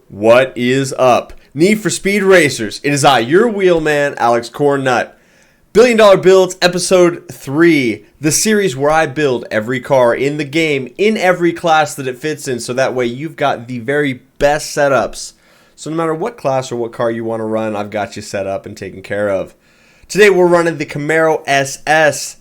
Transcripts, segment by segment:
What is up? Need for Speed Racers. It is I, your wheelman, Alex Cornnut. Billion Dollar Builds, Episode 3. The series where I build every car in the game, in every class that it fits in, so that way you've got the very best setups. So no matter what class or what car you want to run, I've got you set up and taken care of. Today we're running the Camaro SS.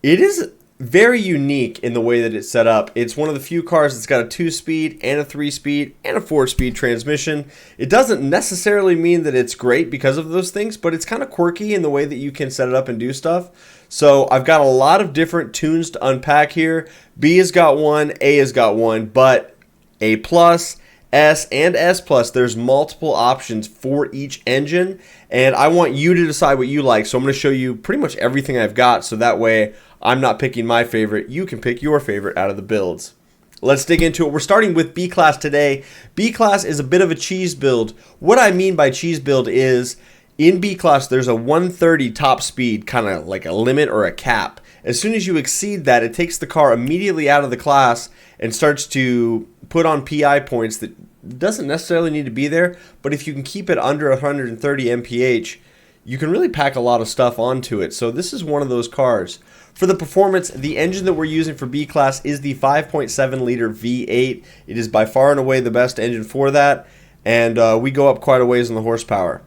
It is very unique in the way that it's set up. It's one of the few cars that's got a 2-speed and a 3-speed and a 4-speed transmission. It doesn't necessarily mean that it's great because of those things, but it's kind of quirky in the way that you can set it up and do stuff. So I've got a lot of different tunes to unpack here. B has got one, A has got one, but A+, S, and S+, there's multiple options for each engine, and I want you to decide what you like. So I'm going to show you pretty much everything I've got, so that way I'm not picking my favorite. You can pick your favorite out of the builds. Let's dig into it. We're starting with B-Class today. B-Class is a bit of a cheese build. What I mean by cheese build is, in B-Class, there's a 130 top speed, kind of like a limit or a cap. As soon as you exceed that, it takes the car immediately out of the class and starts to put on PI points that doesn't necessarily need to be there, but if you can keep it under 130 mph, you can really pack a lot of stuff onto it. So this is one of those cars. For the performance, the engine that we're using for B-Class is the 5.7 liter V8. It is by far and away the best engine for that, and we go up quite a ways in the horsepower.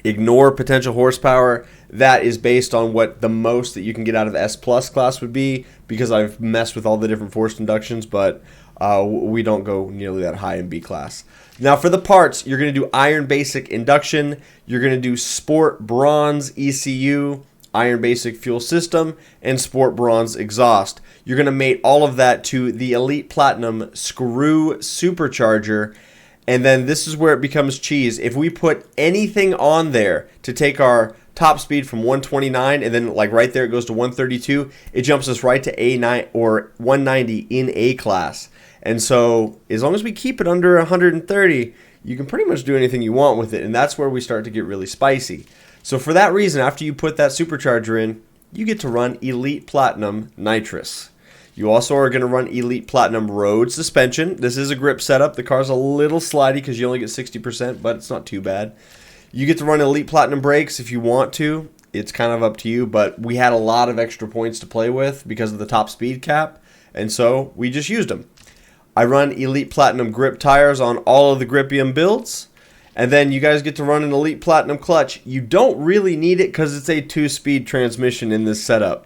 Ignore potential horsepower. That is based on what the most that you can get out of the S Plus class would be, because I've messed with all the different forced inductions, but we don't go nearly that high in B class. Now for the parts, you're going to do Iron Basic Induction, you're going to do Sport Bronze ECU, Iron Basic Fuel System, and Sport Bronze Exhaust. You're going to mate all of that to the Elite Platinum Screw Supercharger. And then this is where it becomes cheese. If we put anything on there to take our top speed from 129 and then like right there it goes to 132, it jumps us right to A9 or 190 in A class. And so as long as we keep it under 130, you can pretty much do anything you want with it, and that's where we start to get really spicy. So for that reason, after you put that supercharger in, you get to run Elite Platinum Nitrous. You also are going to run Elite Platinum Road Suspension. This is a grip setup. The car's a little slidey because you only get 60%, but it's not too bad. You get to run Elite Platinum Brakes if you want to. It's kind of up to you, but we had a lot of extra points to play with because of the top speed cap, and so we just used them. I run Elite Platinum Grip Tires on all of the Gripium builds, and then you guys get to run an Elite Platinum Clutch. You don't really need it because it's a 2-speed transmission in this setup.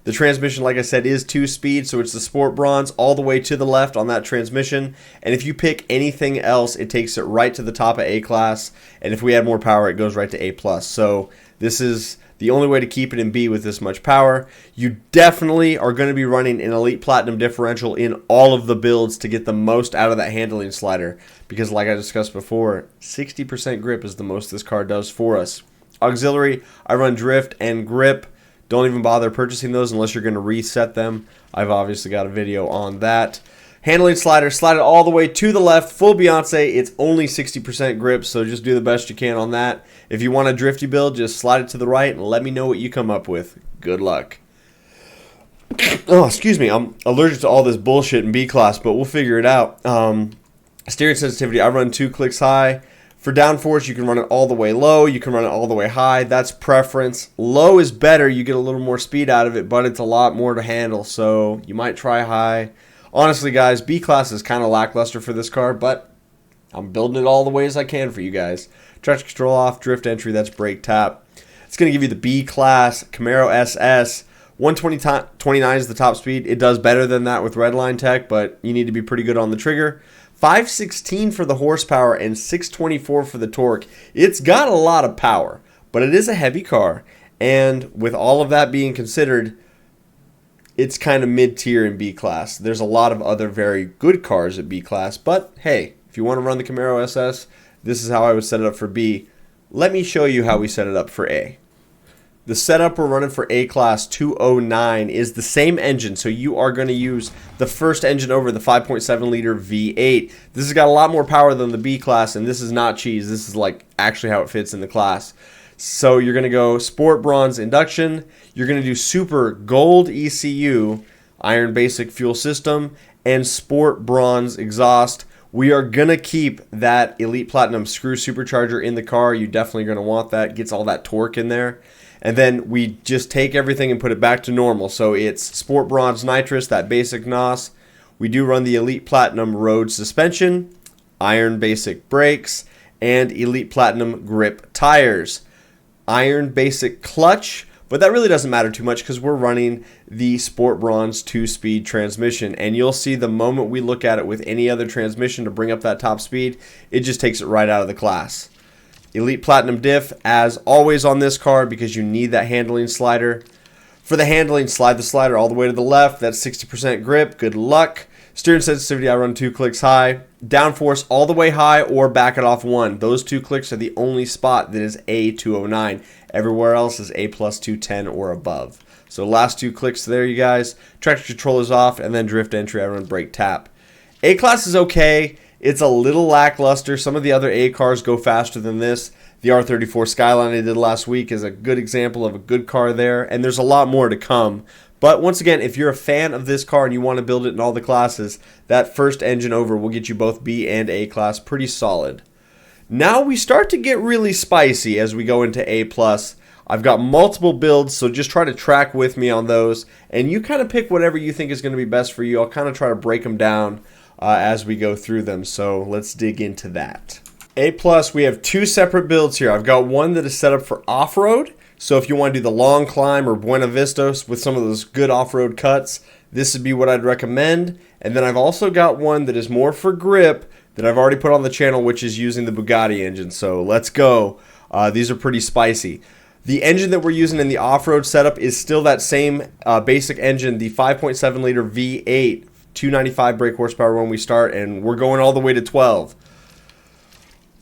The transmission, like I said, is 2-speed, so it's the Sport Bronze all the way to the left on that transmission. And if you pick anything else, it takes it right to the top of A class. And if we add more power, it goes right to A+. So this is the only way to keep it in B with this much power. You definitely are going to be running an Elite Platinum differential in all of the builds to get the most out of that handling slider. Because like I discussed before, 60% grip is the most this car does for us. Auxiliary, I run Drift and Grip. Don't even bother purchasing those unless you're going to reset them. I've obviously got a video on that. Handling slider, slide it all the way to the left, full Beyonce. It's only 60% grip, so just do the best you can on that. If you want a drifty build, just slide it to the right and let me know what you come up with. Good luck. Oh, excuse me. I'm allergic to all this bullshit in B class, but we'll figure it out. Steering sensitivity, I run 2 clicks high. For downforce, you can run it all the way low. You can run it all the way high. That's preference. Low is better. You get a little more speed out of it, but it's a lot more to handle, so you might try high. Honestly, guys, B-Class is kind of lackluster for this car, but I'm building it all the ways I can for you guys. Traction control off, drift entry, that's brake tap. It's going to give you the B-Class Camaro SS. 129 is the top speed. It does better than that with Redline Tech, but you need to be pretty good on the trigger. 516 for the horsepower and 624 for the torque. It's got a lot of power, but it is a heavy car. And with all of that being considered, it's kind of mid-tier in B-Class. There's a lot of other very good cars at B-Class, but hey, if you want to run the Camaro SS, this is how I would set it up for B. Let me show you how we set it up for A. The setup we're running for A-Class 209 is the same engine, so you are going to use the first engine over, the 5.7 liter V8. This has got a lot more power than the B-Class, and this is not cheese. This is like actually how it fits in the class. So you're going to go Sport Bronze Induction, you're going to do Super Gold ECU, Iron Basic Fuel System, and Sport Bronze Exhaust We are going to keep that Elite Platinum screw supercharger in the car. You're definitely going to want that. Gets all that torque in there. And then we just take everything and put it back to normal. So it's Sport Bronze Nitrous, that basic NOS. We do run the Elite Platinum road suspension, Iron Basic brakes, and Elite Platinum grip tires. Iron Basic clutch, but that really doesn't matter too much because we're running the Sport Bronze 2-speed transmission. And you'll see the moment we look at it with any other transmission to bring up that top speed, it just takes it right out of the class. Elite Platinum diff, as always on this car, because you need that handling slider. For the handling, slide the slider all the way to the left. That's 60% grip. Good luck. Steering sensitivity, I run 2 clicks high. Downforce all the way high or back it off 1. Those 2 clicks are the only spot that is A209. Everywhere else is A plus 210 or above. So last 2 clicks there, you guys. Traction control is off, and then drift entry, I run brake tap. A-Class is okay. It's a little lackluster. Some of the other A cars go faster than this. The R34 Skyline I did last week is a good example of a good car there, and there's a lot more to come. But once again, if you're a fan of this car and you want to build it in all the classes, that first engine over will get you both B and A class pretty solid. Now we start to get really spicy as we go into A+. I've got multiple builds, so just try to track with me on those, and you kind of pick whatever you think is going to be best for you. I'll kind of try to break them down as we go through them, so let's dig into that. A+, we have 2 separate builds here. I've got one that is set up for off-road. So if you want to do the long climb or Buena Vista with some of those good off-road cuts, this would be what I'd recommend. And then I've also got one that is more for grip that I've already put on the channel, which is using the Bugatti engine. So let's go. These are pretty spicy. The engine that we're using in the off-road setup is still that same basic engine, the 5.7 liter V8, 295 brake horsepower when we start, and we're going all the way to 12.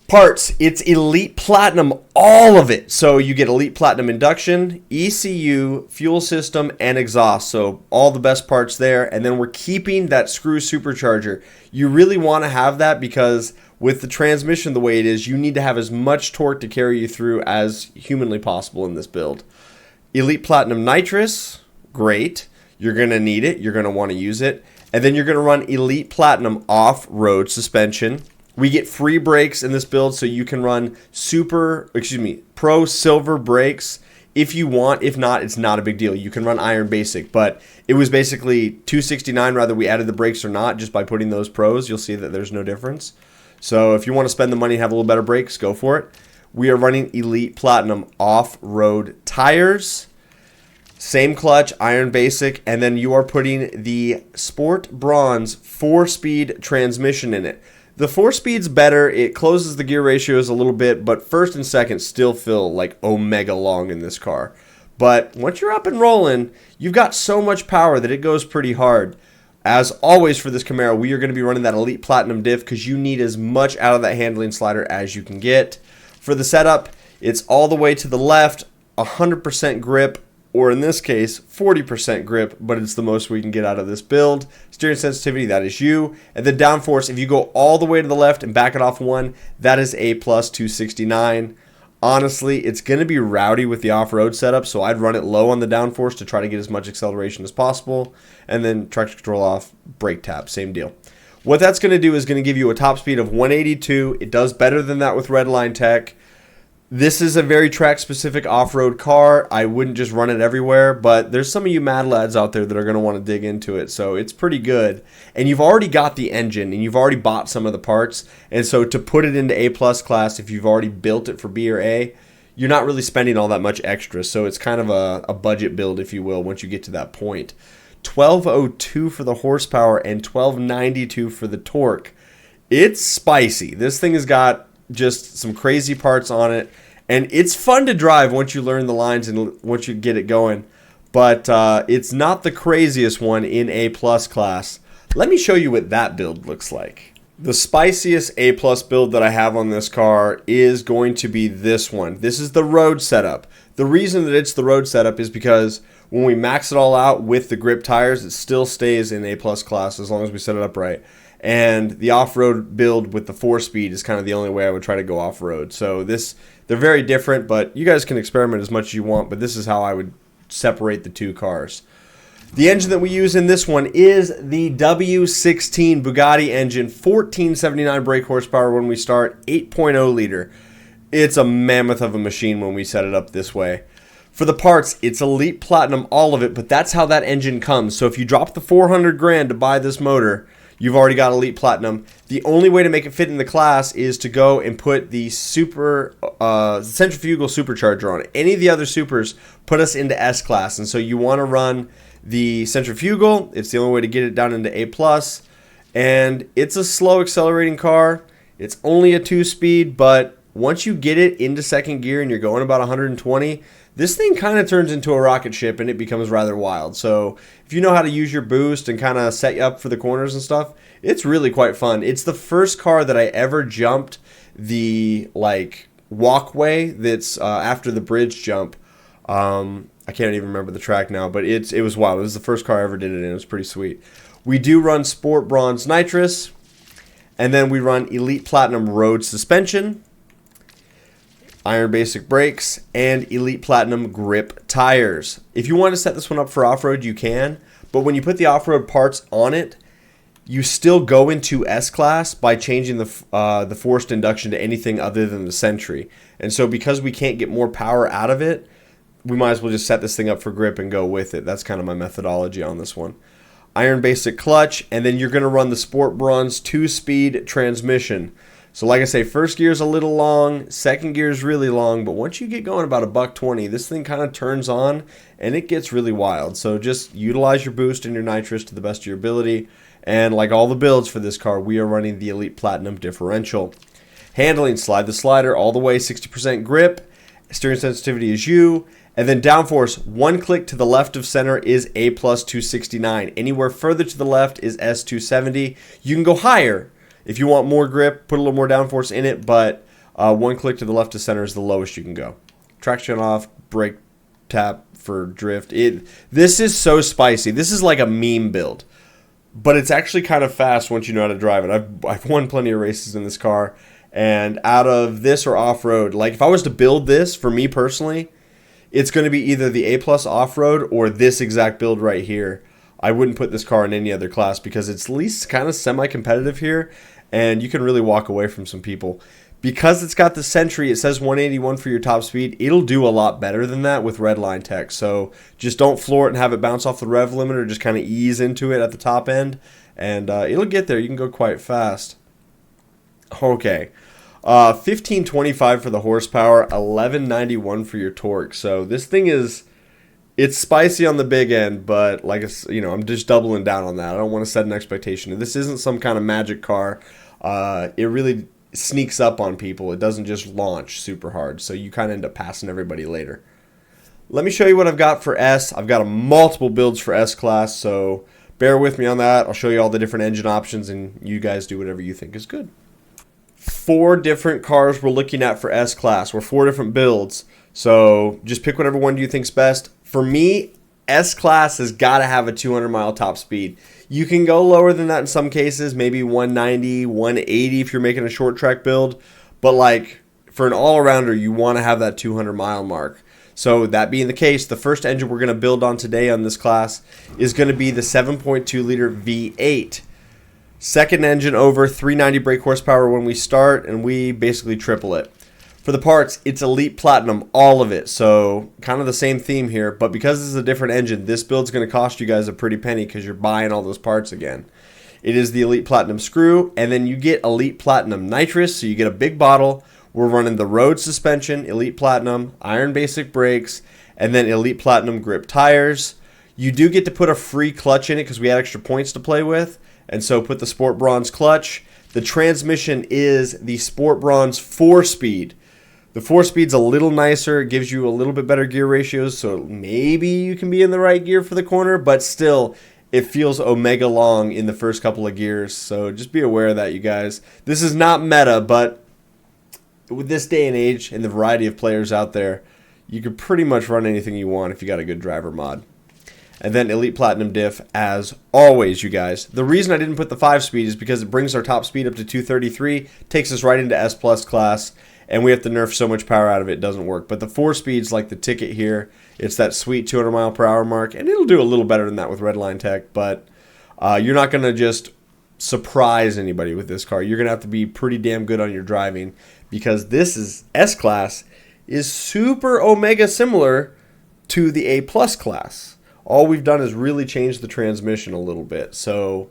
Parts, it's Elite Platinum, all of it. So you get Elite Platinum induction, ECU, fuel system, and exhaust. So all the best parts there. And then we're keeping that screw supercharger. You really want to have that because with the transmission the way it is, you need to have as much torque to carry you through as humanly possible in this build. Elite Platinum nitrous, great. You're going to need it. You're going to want to use it. And then you're going to run Elite Platinum off-road suspension. We get free brakes in this build, so you can run Pro Silver brakes if you want. If not, it's not a big deal. You can run Iron Basic, but it was basically $269 whether we added the brakes or not. Just by putting those Pros, you'll see that there's no difference. So if you want to spend the money and have a little better brakes, go for it. We are running Elite Platinum off-road tires. Same clutch, Iron Basic, and then you are putting the Sport Bronze 4-speed transmission in it. The 4-speed's better. It closes the gear ratios a little bit, but first and second still feel like omega long in this car. But once you're up and rolling, you've got so much power that it goes pretty hard. As always for this Camaro, we are going to be running that Elite Platinum diff because you need as much out of that handling slider as you can get. For the setup, it's all the way to the left, 100% grip, or in this case, 40% grip, but it's the most we can get out of this build. Steering sensitivity, that is you. And then downforce, if you go all the way to the left and back it off 1, that is A plus 269. Honestly, it's going to be rowdy with the off-road setup, so I'd run it low on the downforce to try to get as much acceleration as possible. And then traction control off, brake tap, same deal. What that's going to do is going to give you a top speed of 182. It does better than that with Redline Tech. This is a very track-specific off-road car. I wouldn't just run it everywhere, but there's some of you mad lads out there that are going to want to dig into it, so it's pretty good. And you've already got the engine, and you've already bought some of the parts, and so to put it into A-plus class, if you've already built it for B or A, you're not really spending all that much extra, so it's kind of a budget build, if you will, once you get to that point. 1202 for the horsepower and 1292 for the torque. It's spicy. This thing has got just some crazy parts on it, and it's fun to drive once you learn the lines and once you get it going, but it's not the craziest one in A plus class. Let me show you what that build looks like. The spiciest A plus build that I have on this car is going to be this one. This is the road setup. The reason that it's the road setup is because when we max it all out with the grip tires, it still stays in A plus class as long as we set it up right. And the off-road build with the 4-speed is kind of the only way I would try to go off-road. So they're very different, but you guys can experiment as much as you want, but this is how I would separate the two cars. The engine that we use in this one is the W16 Bugatti engine, 1479 brake horsepower when we start, 8.0 liter. It's a mammoth of a machine when we set it up this way. For the parts, it's Elite Platinum, all of it, but that's how that engine comes. So if you drop the 400 grand to buy this motor, you've already got Elite Platinum. The only way to make it fit in the class is to go and put the centrifugal supercharger on it. Any of the other supers put us into S class, and so you want to run the centrifugal. It's the only way to get it down into A+, and it's a slow accelerating car. It's only a 2-speed, but once you get it into second gear and you're going about 120, this thing kind of turns into a rocket ship and it becomes rather wild. So if you know how to use your boost and kind of set you up for the corners and stuff, it's really quite fun. It's the first car that I ever jumped the walkway that's after the bridge jump. I can't even remember the track now, but it was wild. It was the first car I ever did it in. It was pretty sweet. We do run Sport Bronze Nitrous, and then we run Elite Platinum Road Suspension, Iron Basic Brakes, and Elite Platinum Grip Tires. If you want to set this one up for off-road, you can, but when you put the off-road parts on it, you still go into S-Class by changing the forced induction to anything other than the Sentry. And so because we can't get more power out of it, we might as well just set this thing up for grip and go with it. That's kind of my methodology on this one. Iron Basic Clutch, and then you're going to run the Sport Bronze 2-speed transmission. So like I say, first gear is a little long, second gear is really long, but once you get going about $120, this thing kind of turns on and it gets really wild. So just utilize your boost and your nitrous to the best of your ability. And like all the builds for this car, we are running the Elite Platinum differential. Handling, slide the slider all the way, 60% grip. Steering sensitivity is U. And then downforce, one click to the left of center is A plus 269. Anywhere further to the left is S 270. You can go higher if you want more grip, put a little more downforce in it, but one click to the left of center is the lowest you can go. Traction off, brake tap for drift. This is so spicy. This is like a meme build, but it's actually kind of fast once you know how to drive it. I've won plenty of races in this car, and out of this or off-road, like if I was to build this, for me personally, it's going to be either the A+ off-road or this exact build right here. I wouldn't put this car in any other class because it's at least kind of semi-competitive here, and you can really walk away from some people. Because it's got the Sentry, it says 181 for your top speed. It'll do a lot better than that with redline tech. So just don't floor it and have it bounce off the rev limiter. Just kind of ease into it at the top end, and it'll get there. You can go quite fast. Okay. 1525 for the horsepower, 1191 for your torque. So this thing it's spicy on the big end, but I'm just doubling down on that. I don't want to set an expectation. This isn't some kind of magic car. It really sneaks up on people. It doesn't just launch super hard, so you kind of end up passing everybody later. Let me show you what I've got for S. I've got multiple builds for S class, so bear with me on that. I'll show you all the different engine options, and you guys do whatever you think is good. 4 different cars we're looking at for S class. We're 4 different builds, so just pick whatever one you think's best. For me, S class has got to have a 200-mile top speed. You can go lower than that in some cases, maybe 190, 180 if you're making a short track build, but for an all-arounder, you want to have that 200-mile mark. So that being the case, the first engine we're going to build on today on this class is going to be the 7.2 liter V8. Second engine over, 390 brake horsepower when we start, and we basically triple it. For the parts, it's Elite Platinum, all of it. So kind of the same theme here, but because this is a different engine, this build's going to cost you guys a pretty penny because you're buying all those parts again. It is the Elite Platinum screw, and then you get Elite Platinum nitrous, so you get a big bottle. We're running the road suspension, Elite Platinum, Iron Basic Brakes, and then Elite Platinum grip tires. You do get to put a free clutch in it because we had extra points to play with, and so put the Sport Bronze clutch. The transmission is the Sport Bronze 4-speed. The 4-speed's a little nicer. It gives you a little bit better gear ratios, so maybe you can be in the right gear for the corner, but still, it feels omega long in the first couple of gears, so just be aware of that, you guys. This is not meta, but with this day and age and the variety of players out there, you could pretty much run anything you want if you got a good driver mod. And then Elite Platinum diff, as always, you guys. The reason I didn't put the 5-speed is because it brings our top speed up to 233, takes us right into S+ class, and we have to nerf so much power out of it, it doesn't work. But the 4-speed's like the ticket here. It's that sweet 200 mile per hour mark, and it'll do a little better than that with Redline Tech, but you're not going to just surprise anybody with this car. You're going to have to be pretty damn good on your driving, because this is S-Class is super Omega similar to the A-Plus class. All we've done is really change the transmission a little bit. So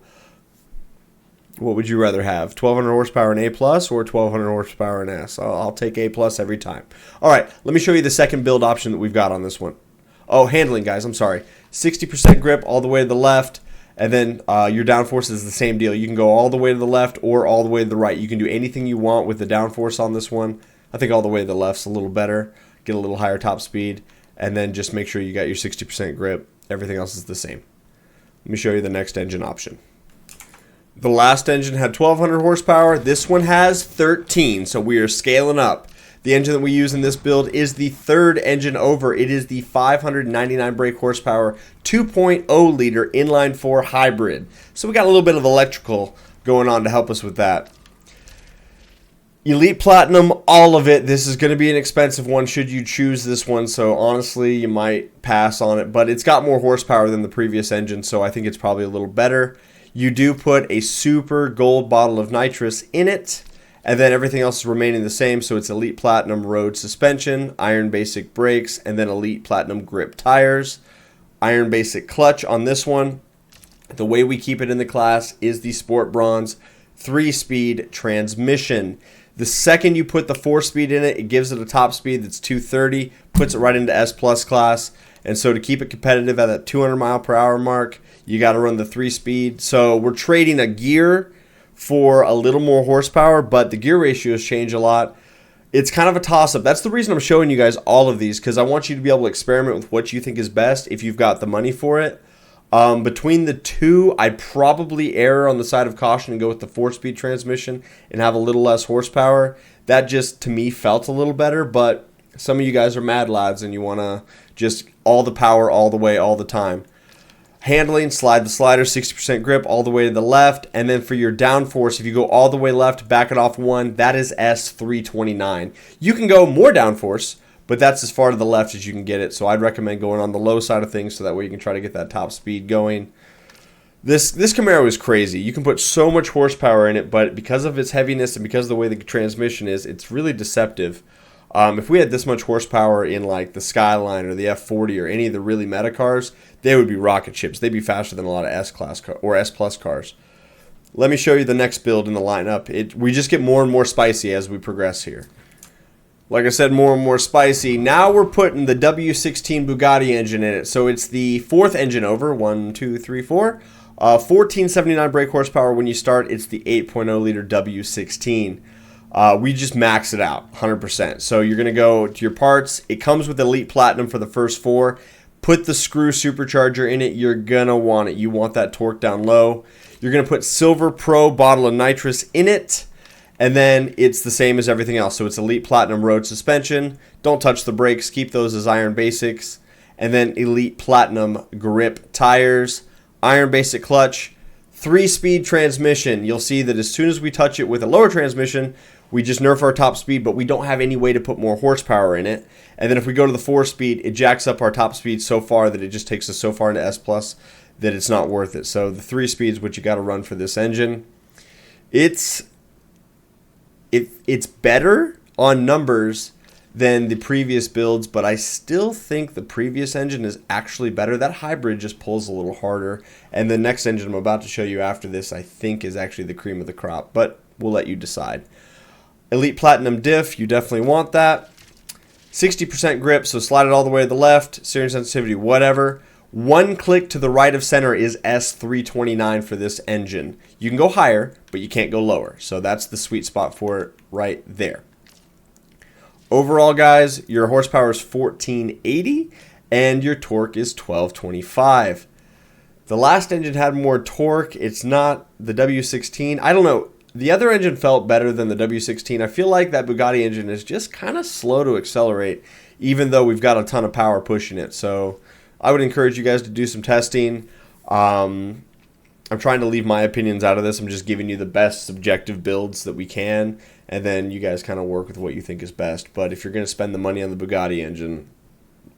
what would you rather have? 1,200 horsepower in A-Plus or 1,200 horsepower in S? I'll take A-Plus every time. All right, let me show you the second build option that we've got on this one. Oh, handling, guys, I'm sorry. 60% grip all the way to the left, and then your downforce is the same deal. You can go all the way to the left or all the way to the right. You can do anything you want with the downforce on this one. I think all the way to the left's a little better. Get a little higher top speed, and then just make sure you got your 60% grip. Everything else is the same. Let me show you the next engine option. The last engine had 1,200 horsepower. This one has 13, so we are scaling up. The engine that we use in this build is the third engine over. It is the 599 brake horsepower 2.0 liter inline-4 hybrid. So we got a little bit of electrical going on to help us with that. Elite Platinum, all of it. This is going to be an expensive one should you choose this one, so honestly you might pass on it, but it's got more horsepower than the previous engine, so I think it's probably a little better. You do put a super gold bottle of nitrous in it, and then everything else is remaining the same, so it's Elite Platinum road suspension, Iron Basic brakes, and then Elite Platinum grip tires. Iron Basic clutch on this one. The way we keep it in the class is the Sport Bronze 3-speed transmission. The second you put the 4-speed in it, it gives it a top speed that's 230, puts it right into S Plus class. And so to keep it competitive at that 200 mile per hour mark, you got to run the 3-speed. So we're trading a gear for a little more horsepower, but the gear ratios change a lot. It's kind of a toss-up. That's the reason I'm showing you guys all of these, because I want you to be able to experiment with what you think is best if you've got the money for it. Between the two, I'd probably err on the side of caution and go with the 4-speed transmission and have a little less horsepower. That just, to me, felt a little better, but some of you guys are mad lads and you want to just all the power all the way, all the time. Handling, slide the slider, 60% grip all the way to the left, and then for your downforce, if you go all the way left, back it off 1, that is S329. You can go more downforce, but that's as far to the left as you can get it. So I'd recommend going on the low side of things so that way you can try to get that top speed going. This Camaro is crazy. You can put so much horsepower in it, but because of its heaviness and because of the way the transmission is, it's really deceptive. If we had this much horsepower in like the Skyline or the F40 or any of the really meta cars, they would be rocket ships. They'd be faster than a lot of S-Class or S-Plus cars. Let me show you the next build in the lineup. We just get more and more spicy as we progress here. Like I said, more and more spicy. Now we're putting the W16 Bugatti engine in it. So it's the fourth engine over. 1, 2, 3, 4. 1479 brake horsepower when you start. It's the 8.0 liter W16. We just max it out 100%. So you're going to go to your parts. It comes with Elite Platinum for the first 4. Put the screw supercharger in it. You're going to want it. You want that torque down low. You're going to put Silver Pro bottle of nitrous in it. And then it's the same as everything else. So it's Elite Platinum road suspension. Don't touch the brakes. Keep those as Iron Basics. And then Elite Platinum grip tires. Iron Basic clutch. 3-speed transmission. You'll see that as soon as we touch it with a lower transmission, we just nerf our top speed, but we don't have any way to put more horsepower in it. And then if we go to the 4-speed, it jacks up our top speed so far that it just takes us so far into S Plus that it's not worth it. So the 3-speed is what you got to run for this engine. It's better on numbers than the previous builds, but I still think the previous engine is actually better. That hybrid just pulls a little harder, and the next engine I'm about to show you after this I think is actually the cream of the crop, but we'll let you decide. Elite Platinum diff, you definitely want that. 60% grip, so slide it all the way to the left. Steering sensitivity, whatever. One click to the right of center is S329 for this engine. You can go higher, but you can't go lower. So that's the sweet spot for it right there. Overall, guys, your horsepower is 1480 and your torque is 1225. The last engine had more torque. It's not the W16. I don't know. The other engine felt better than the W16. I feel like that Bugatti engine is just kind of slow to accelerate, even though we've got a ton of power pushing it. So I would encourage you guys to do some testing. I'm trying to leave my opinions out of this. I'm just giving you the best subjective builds that we can, and then you guys kind of work with what you think is best. But if you're going to spend the money on the Bugatti engine,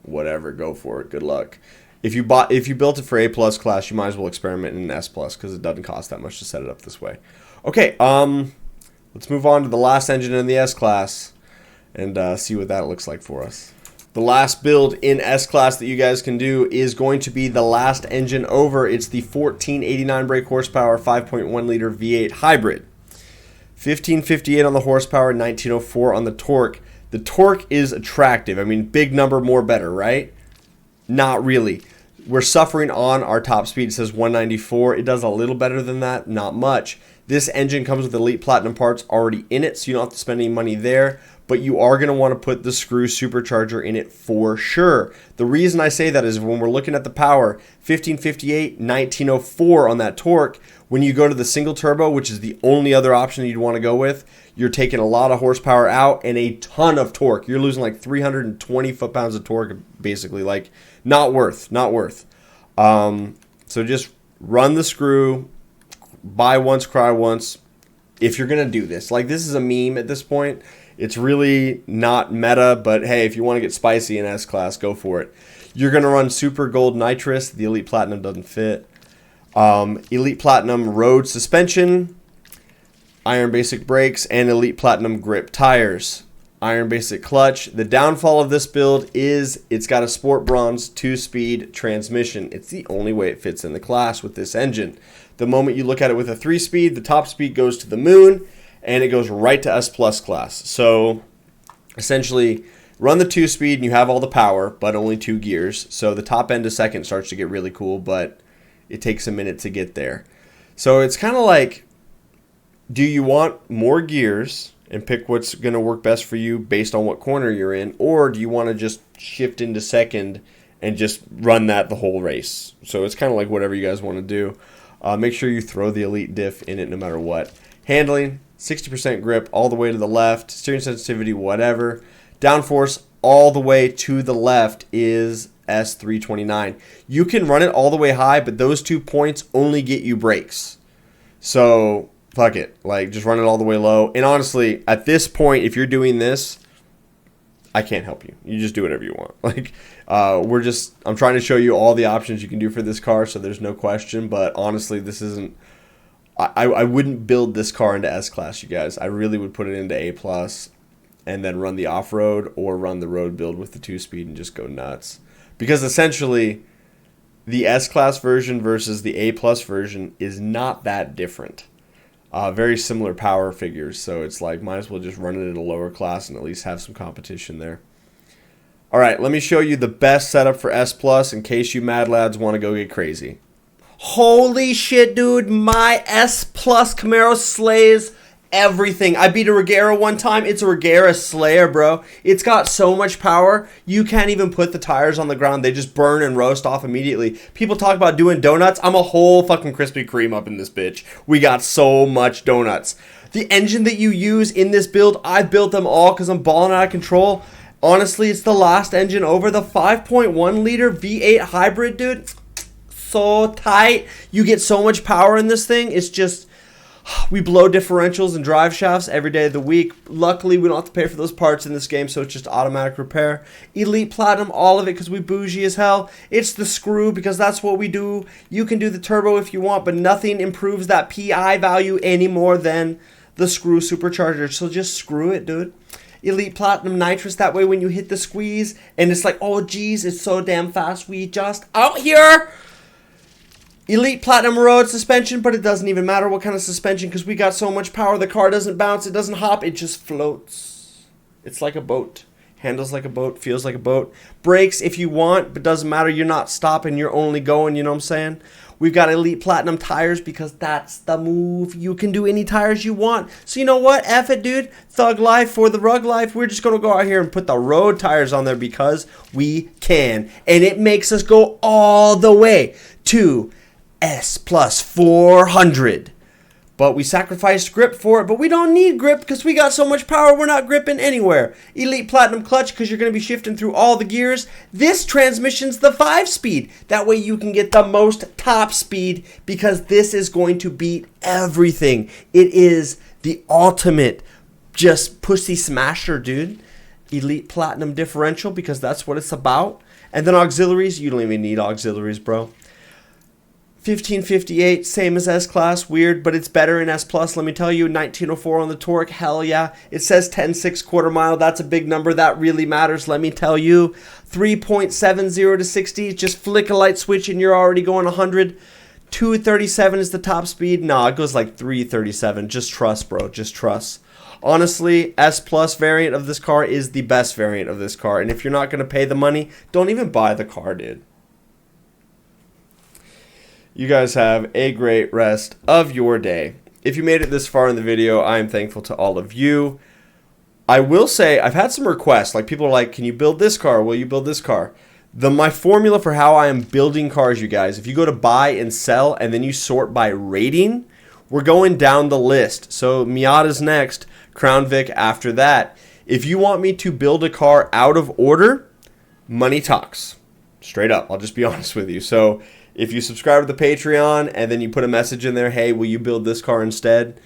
whatever, go for it. Good luck. If you built it for A+ class, you might as well experiment in an S+ because it doesn't cost that much to set it up this way. Okay, let's move on to the last engine in the S class and see what that looks like for us. The last build in S class that you guys can do is going to be the last engine over. It's the 1489 brake horsepower 5.1 liter V8 hybrid. 1558 on the horsepower, 1904 on the torque. The torque is attractive. I mean, big number, more better, right? Not really. We're suffering on our top speed. It says 194. It does a little better than that, not much. This engine comes with Elite Platinum parts already in it, so you don't have to spend any money there. But you are going to want to put the screw supercharger in it for sure. The reason I say that is when we're looking at the power, 1558, 1904 on that torque, when you go to the single turbo, which is the only other option you'd want to go with, you're taking a lot of horsepower out and a ton of torque. You're losing like 320 foot-pounds of torque, basically. Like, not worth. So just run the screw, buy once, cry once, if you're going to do this. Like, this is a meme at this point. It's really not meta, but hey, if you want to get spicy in S-Class, go for it. You're going to run Super Gold Nitrous. The Elite Platinum doesn't fit. Elite Platinum Road Suspension, Iron Basic Brakes, and Elite Platinum Grip Tires. Iron Basic Clutch. The downfall of this build is it's got a Sport Bronze 2-speed transmission. It's the only way it fits in the class with this engine. The moment you look at it with a 3-speed, the top speed goes to the moon, and it goes right to S+ class. So essentially, run the 2-speed and you have all the power, but only 2 gears. So the top end of second starts to get really cool, but it takes a minute to get there. So it's kind of like, do you want more gears and pick what's going to work best for you based on what corner you're in, or do you want to just shift into second and just run that the whole race? So it's kind of like whatever you guys want to do. Make sure you throw the Elite diff in it no matter what. Handling, 60% grip all the way to the left. Steering sensitivity, whatever. Downforce all the way to the left is S329. You can run it all the way high, but those 2 points only get you brakes. So fuck it. Like, just run it all the way low. And honestly, at this point, if you're doing this, I can't help you. You just do whatever you want. Like, I'm trying to show you all the options you can do for this car, so there's no question. But honestly, this isn't. I wouldn't build this car into S class, you guys. I really would put it into A+, and then run the off-road or run the road build with the 2-speed and just go nuts. Because essentially, the S class version versus the A+ version is not that different. Very similar power figures, so it's like, might as well just run it at a lower class and at least have some competition there. All right, let me show you the best setup for S+ in case you mad lads want to go get crazy. Holy shit, dude, my S+ Camaro slays everything. I beat a Regera one time. It's a Regera Slayer, bro. It's got so much power, you can't even put the tires on the ground. They just burn and roast off immediately. People talk about doing donuts. I'm a whole fucking Krispy Kreme up in this bitch. We got so much donuts. The engine that you use in this build, I built them all because I'm balling out of control. Honestly, it's the last engine over. The 5.1 liter V8 hybrid, dude. So tight. You get so much power in this thing. It's just, we blow differentials and drive shafts every day of the week. Luckily, we don't have to pay for those parts in this game, so it's just automatic repair. Elite Platinum, all of it, because we bougie as hell. It's the screw, because that's what we do. You can do the turbo if you want, but nothing improves that PI value any more than the screw supercharger. So just screw it, dude. Elite Platinum Nitrous, that way when you hit the squeeze, and it's like, oh, geez, it's so damn fast. We just out here. Elite Platinum Road Suspension, but it doesn't even matter what kind of suspension because we got so much power. The car doesn't bounce, it doesn't hop, it just floats. It's like a boat. Handles like a boat, feels like a boat. Brakes if you want, but doesn't matter. You're not stopping, you're only going, you know what I'm saying? We've got Elite Platinum tires because that's the move. You can do any tires you want. So you know what? F it, dude. Thug life for the rug life. We're just going to go out here and put the road tires on there because we can. And it makes us go all the way to S+ 400. but we sacrificed grip for it, but we don't need grip because we got so much power we're not gripping anywhere. Elite Platinum Clutch because you're going to be shifting through all the gears. This transmission's the 5-speed. That way you can get the most top speed because this is going to beat everything. It is the ultimate just pussy smasher, dude. Elite Platinum Differential because that's what it's about. And then auxiliaries, you don't even need auxiliaries, bro. 1558, same as S-Class, weird, but it's better in S+, let me tell you. 1904 on the torque, hell yeah. It says 10.6 quarter mile, that's a big number, that really matters, let me tell you. 3.70 to 60, just flick a light switch and you're already going 100. 237 is the top speed, nah, it goes like 337, just trust, bro, just trust. Honestly, S+ variant of this car is the best variant of this car, and if you're not going to pay the money, don't even buy the car, dude. You guys have a great rest of your day. If you made it this far in the video, I am thankful to all of you. I will say, I've had some requests, like people are like, can you build this car? Will you build this car? My formula for how I am building cars, you guys, if you go to buy and sell and then you sort by rating, we're going down the list. So Miata's next, Crown Vic after that. If you want me to build a car out of order, money talks. Straight up, I'll just be honest with you. So if you subscribe to the Patreon and then you put a message in there, hey, will you build this car instead?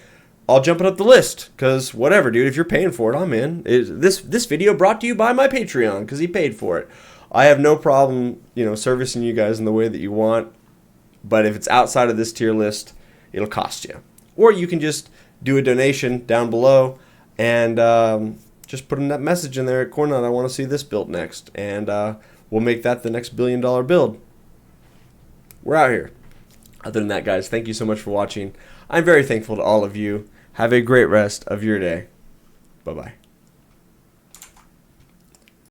I'll jump it up the list because whatever, dude. If you're paying for it, I'm in. This video brought to you by my Patreon because he paid for it. I have no problem, servicing you guys in the way that you want. But if it's outside of this tier list, it'll cost you. Or you can just do a donation down below and just put in that message in there at Cornnut. I want to see this built next, and we'll make that the next $1 billion build. We're out here. Other than that, guys, thank you so much for watching. I'm very thankful to all of you. Have a great rest of your day. Bye-bye.